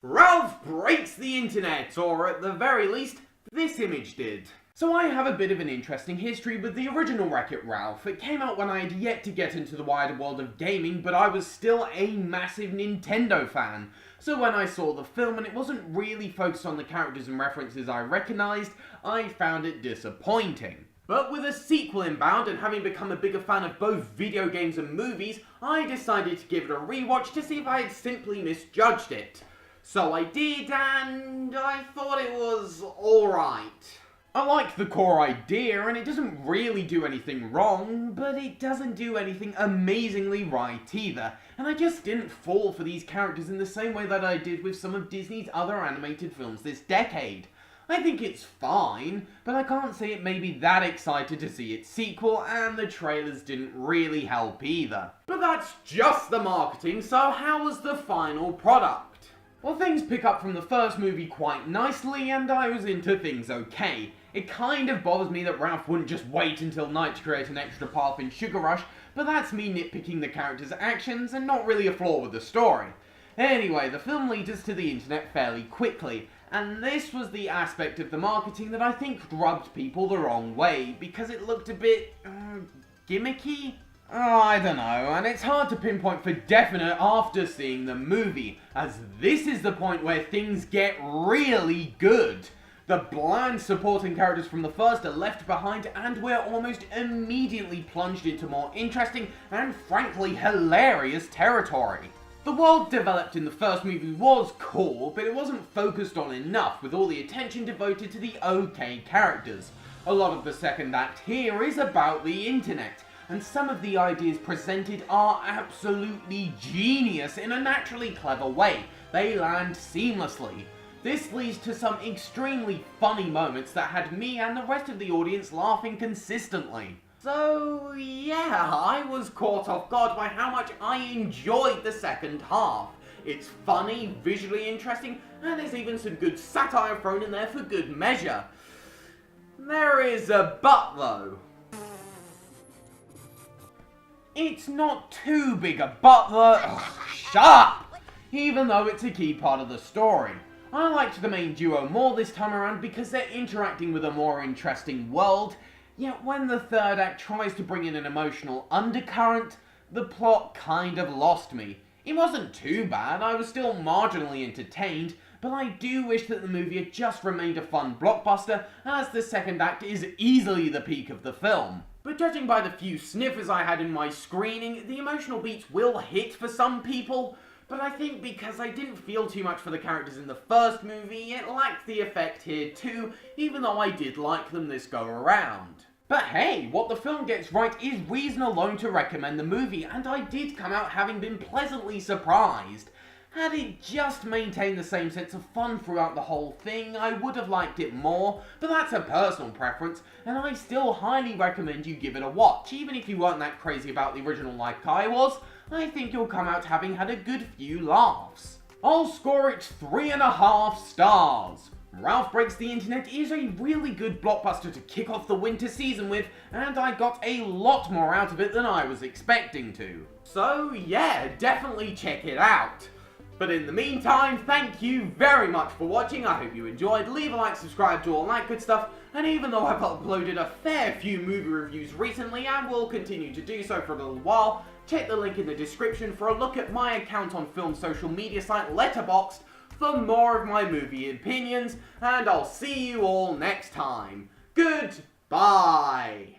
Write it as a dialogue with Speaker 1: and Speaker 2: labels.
Speaker 1: Ralph breaks the internet, or at the very least, this image did. So I have a bit of an interesting history with the original Wreck-It Ralph. It came out when I had yet to get into the wider world of gaming, but I was still a massive Nintendo fan. So when I saw the film and it wasn't really focused on the characters and references I recognised, I found it disappointing. But with a sequel inbound and having become a bigger fan of both video games and movies, I decided to give it a rewatch to see if I had simply misjudged it. So I did, and I thought it was alright. I like the core idea, and it doesn't really do anything wrong, but it doesn't do anything amazingly right either, and I just didn't fall for these characters in the same way that I did with some of Disney's other animated films this decade. I think it's fine, but I can't say it made me that excited to see its sequel, and the trailers didn't really help either. But that's just the marketing, so how was the final product? Well, things pick up from the first movie quite nicely, and I was into things okay. It kind of bothers me that Ralph wouldn't just wait until night to create an extra path in Sugar Rush, but that's me nitpicking the character's actions and not really a flaw with the story. Anyway, the film leads us to the internet fairly quickly, and this was the aspect of the marketing that I think rubbed people the wrong way, because it looked a bit gimmicky? Oh, I don't know, and it's hard to pinpoint for definite after seeing the movie, as this is the point where things get really good. The bland supporting characters from the first are left behind, and we're almost immediately plunged into more interesting and frankly hilarious territory. The world developed in the first movie was cool, but it wasn't focused on enough, with all the attention devoted to the okay characters. A lot of the second act here is about the internet, and some of the ideas presented are absolutely genius in a naturally clever way. They land seamlessly. This leads to some extremely funny moments that had me and the rest of the audience laughing consistently. So yeah, I was caught off guard by how much I enjoyed the second half. It's funny, visually interesting, and there's even some good satire thrown in there for good measure. There is a but though. It's not too big a but though. Shut up! Even though it's a key part of the story. I liked the main duo more this time around because they're interacting with a more interesting world, yet when the third act tries to bring in an emotional undercurrent, the plot kind of lost me. It wasn't too bad, I was still marginally entertained, but I do wish that the movie had just remained a fun blockbuster, as the second act is easily the peak of the film. But judging by the few sniffers I had in my screening, the emotional beats will hit for some people, but I think because I didn't feel too much for the characters in the first movie, it lacked the effect here too, even though I did like them this go around. But hey, what the film gets right is reason alone to recommend the movie, and I did come out having been pleasantly surprised. Had it just maintained the same sense of fun throughout the whole thing, I would have liked it more, but that's a personal preference, and I still highly recommend you give it a watch. Even if you weren't that crazy about the original like I was, I think you'll come out having had a good few laughs. I'll score it 3.5 stars. Ralph Breaks the Internet is a really good blockbuster to kick off the winter season with, and I got a lot more out of it than I was expecting to. So yeah, definitely check it out. But in the meantime, thank you very much for watching. I hope you enjoyed. Leave a like, subscribe to all that good stuff. And even though I've uploaded a fair few movie reviews recently and will continue to do so for a little while, check the link in the description for a look at my account on film social media site Letterboxd for more of my movie opinions. And I'll see you all next time. Goodbye.